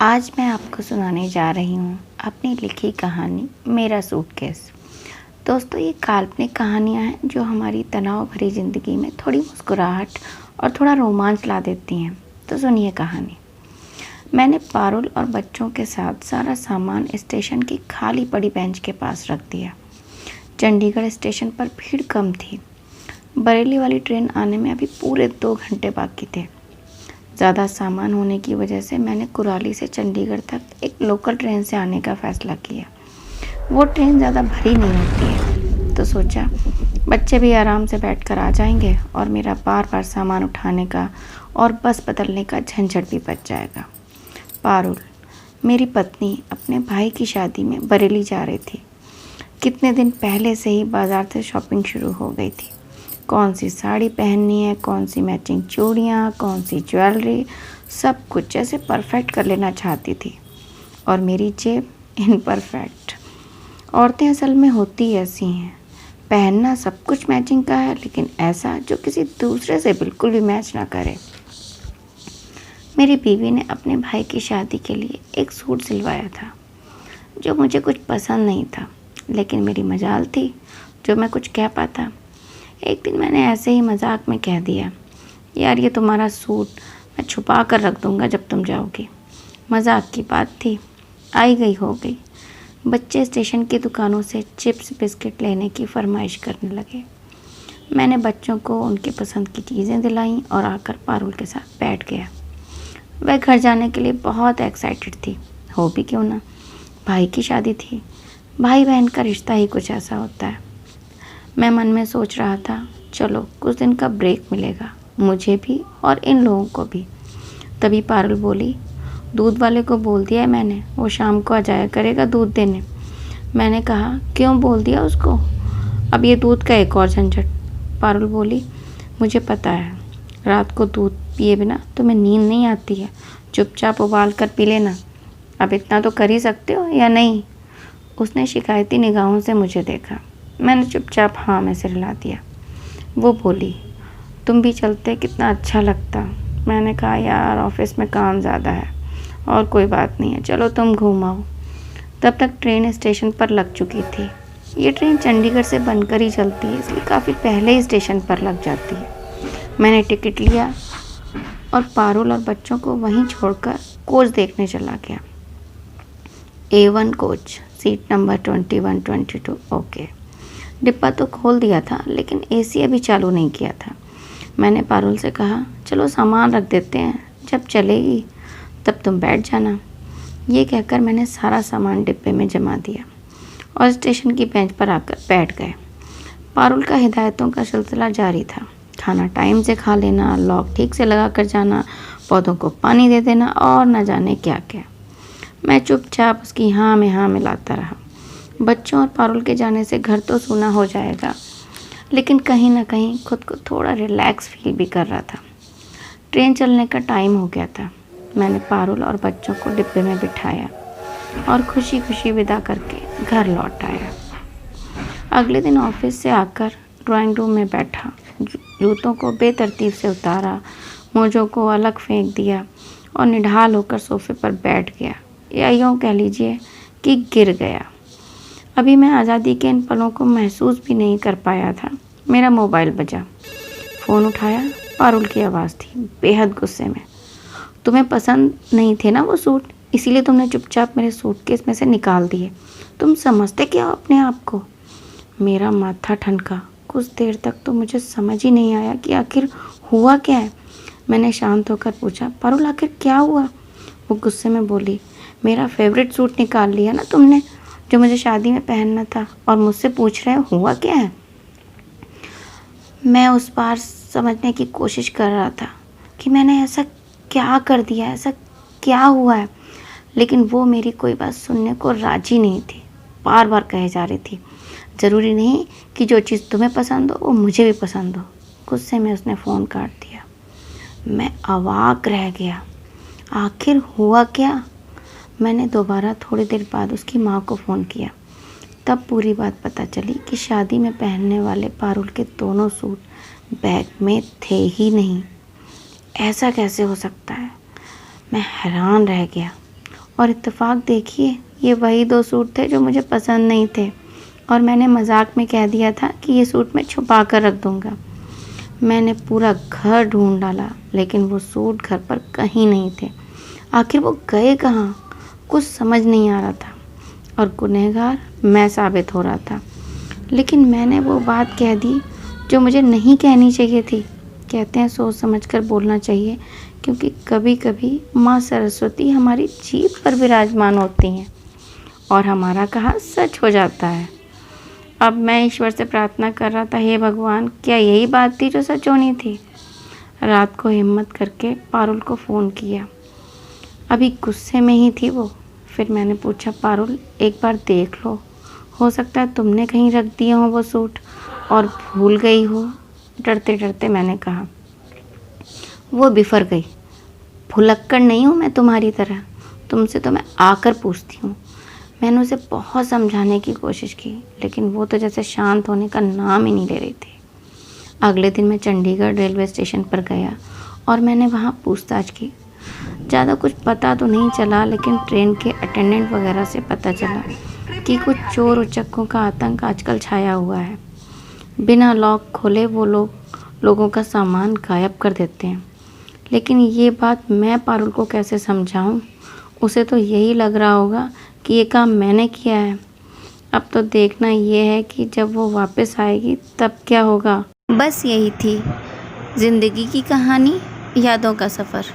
आज मैं आपको सुनाने जा रही हूँ अपनी लिखी कहानी मेरा सूटकेस। दोस्तों, ये काल्पनिक कहानियाँ हैं जो हमारी तनाव भरी ज़िंदगी में थोड़ी मुस्कुराहट और थोड़ा रोमांच ला देती हैं। तो सुनिए कहानी। मैंने पारुल और बच्चों के साथ सारा सामान स्टेशन की खाली पड़ी बेंच के पास रख दिया। चंडीगढ़ स्टेशन पर भीड़ कम थी। बरेली वाली ट्रेन आने में अभी पूरे 2 घंटे बाकी थे। ज़्यादा सामान होने की वजह से मैंने कुराली से चंडीगढ़ तक एक लोकल ट्रेन से आने का फ़ैसला किया। वो ट्रेन ज़्यादा भरी नहीं होती है, तो सोचा बच्चे भी आराम से बैठकर आ जाएंगे और मेरा बार बार सामान उठाने का और बस बदलने का झंझट भी बच जाएगा। पारुल, मेरी पत्नी, अपने भाई की शादी में बरेली जा रही थी। कितने दिन पहले से ही बाज़ार से शॉपिंग शुरू हो गई थी। कौन सी साड़ी पहननी है, कौन सी मैचिंग चूड़ियाँ, कौन सी ज्वेलरी, सब कुछ जैसे परफेक्ट कर लेना चाहती थी। और मेरी जेब इनपरफेक्ट। औरतें असल में होती ऐसी हैं, पहनना सब कुछ मैचिंग का है, लेकिन ऐसा जो किसी दूसरे से बिल्कुल भी मैच ना करे। मेरी बीवी ने अपने भाई की शादी के लिए एक सूट सिलवाया था जो मुझे कुछ पसंद नहीं था, लेकिन मेरी मजाल थी जो मैं कुछ कह पाता। एक दिन मैंने ऐसे ही मजाक में कह दिया, यार ये तुम्हारा सूट मैं छुपा कर रख दूँगा जब तुम जाओगी। मजाक की बात थी, आई गई हो गई। बच्चे स्टेशन की दुकानों से चिप्स बिस्किट लेने की फरमाइश करने लगे। मैंने बच्चों को उनकी पसंद की चीज़ें दिलाईं और आकर पारुल के साथ बैठ गया। वह घर जाने के लिए बहुत एक्साइटेड थी, हो भी क्यों ना, भाई की शादी थी। भाई बहन का रिश्ता ही कुछ ऐसा होता है। मैं मन में सोच रहा था, चलो कुछ दिन का ब्रेक मिलेगा मुझे भी और इन लोगों को भी। तभी पारुल बोली, दूध वाले को बोल दिया है मैंने, वो शाम को आ जाया करेगा दूध देने। मैंने कहा, क्यों बोल दिया उसको, अब ये दूध का एक और झंझट। पारुल बोली, मुझे पता है, रात को दूध पिए बिना तुम्हें नींद नहीं आती है, चुपचाप उबाल कर पी लेना। अब इतना तो कर ही सकते हो या नहीं। उसने शिकायती निगाहों से मुझे देखा। मैंने चुपचाप हाँ में सिर हिला दिया। वो बोली, तुम भी चलते कितना अच्छा लगता। मैंने कहा, यार ऑफिस में काम ज़्यादा है और कोई बात नहीं है, चलो तुम घूमाओ। तब तक ट्रेन स्टेशन पर लग चुकी थी। ये ट्रेन चंडीगढ़ से बनकर ही चलती है, इसलिए काफ़ी पहले ही स्टेशन पर लग जाती है। मैंने टिकट लिया और पारुल और बच्चों को वहीं छोड़कर कोच देखने चला गया। A1 coach, seat number 21-22। Okay. डिब्बा तो खोल दिया था, लेकिन एसी अभी चालू नहीं किया था। मैंने पारुल से कहा, चलो सामान रख देते हैं, जब चलेगी तब तुम बैठ जाना। ये कहकर मैंने सारा सामान डिब्बे में जमा दिया और स्टेशन की बेंच पर आकर बैठ गए। पारुल का हिदायतों का सिलसिला जारी था। खाना टाइम से खा लेना, लॉक ठीक से लगा कर जाना, पौधों को पानी दे देना और न जाने क्या क्या। मैं चुपचाप उसकी हाँ में हाँ मिलाता रहा। बच्चों और पारुल के जाने से घर तो सूना हो जाएगा, लेकिन कहीं ना कहीं खुद को थोड़ा रिलैक्स फील भी कर रहा था। ट्रेन चलने का टाइम हो गया था। मैंने पारुल और बच्चों को डिब्बे में बिठाया और खुशी खुशी विदा करके घर लौट आया। अगले दिन ऑफिस से आकर ड्राइंग रूम में बैठा, जूतों को बेतरतीब से उतारा, मोजों को अलग फेंक दिया और निढाल होकर सोफे पर बैठ गया, या यूँ कह लीजिए कि गिर गया। अभी मैं आज़ादी के इन पलों को महसूस भी नहीं कर पाया था, मेरा मोबाइल बजा। फ़ोन उठाया, पारुल की आवाज़ थी, बेहद गुस्से में। तुम्हें पसंद नहीं थे ना वो सूट, इसीलिए तुमने चुपचाप मेरे सूटकेस में से निकाल दिए। तुम समझते क्या हो अपने आप को। मेरा माथा ठनका। कुछ देर तक तो मुझे समझ ही नहीं आया कि आखिर हुआ क्या है। मैंने शांत होकर पूछा, पारुल आखिर क्या हुआ। वो गुस्से में बोली, मेरा फेवरेट सूट निकाल लिया ना तुमने, जो मुझे शादी में पहनना था, और मुझसे पूछ रहे हो हुआ क्या है। मैं उस पार समझने की कोशिश कर रहा था कि मैंने ऐसा क्या कर दिया, ऐसा क्या हुआ है, लेकिन वो मेरी कोई बात सुनने को राजी नहीं थी। बार बार कहे जा रही थी, ज़रूरी नहीं कि जो चीज़ तुम्हें पसंद हो वो मुझे भी पसंद हो। गुस्से में उसने फ़ोन काट दिया। मैं अवाक रह गया, आखिर हुआ क्या। मैंने दोबारा थोड़ी देर बाद उसकी माँ को फ़ोन किया। तब पूरी बात पता चली कि शादी में पहनने वाले पारुल के दोनों सूट बैग में थे ही नहीं। ऐसा कैसे हो सकता है। मैं हैरान रह गया। और इत्तेफाक देखिए, ये वही 2 सूट थे जो मुझे पसंद नहीं थे और मैंने मजाक में कह दिया था कि ये सूट मैं छुपा कर रख दूँगा। मैंने पूरा घर ढूंढ डाला, लेकिन वो सूट घर पर कहीं नहीं थे। आखिर वो गए कहाँ? कुछ समझ नहीं आ रहा था और गुनहगार मैं साबित हो रहा था। लेकिन मैंने वो बात कह दी जो मुझे नहीं कहनी चाहिए थी। कहते हैं सोच समझकर बोलना चाहिए, क्योंकि कभी कभी माँ सरस्वती हमारी जीभ पर विराजमान होती हैं और हमारा कहा सच हो जाता है। अब मैं ईश्वर से प्रार्थना कर रहा था, हे भगवान, क्या यही बात थी जो सच होनी थी? रात को हिम्मत करके पारुल को फ़ोन किया। अभी गुस्से में ही थी वो। फिर मैंने पूछा, पारुल एक बार देख लो, हो सकता है तुमने कहीं रख दिए हो वो सूट और भूल गई हो। डरते डरते मैंने कहा, वो बिफर गई। भुलक्कड़ नहीं हूँ मैं तुम्हारी तरह, तुमसे तो मैं आकर पूछती हूँ। मैंने उसे बहुत समझाने की कोशिश की, लेकिन वो तो जैसे शांत होने का नाम ही नहीं ले रही थी। अगले दिन मैं चंडीगढ़ रेलवे स्टेशन पर गया और मैंने वहाँ पूछताछ की। ज़्यादा कुछ पता तो नहीं चला, लेकिन ट्रेन के अटेंडेंट वगैरह से पता चला कि कुछ चोर उचक्कों का आतंक आजकल छाया हुआ है। बिना लॉक खोले वो लोगों का सामान गायब कर देते हैं। लेकिन ये बात मैं पारुल को कैसे समझाऊं? उसे तो यही लग रहा होगा कि ये काम मैंने किया है। अब तो देखना ये है कि जब वो वापस आएगी तब क्या होगा। बस यही थी ज़िंदगी की कहानी, यादों का सफ़र।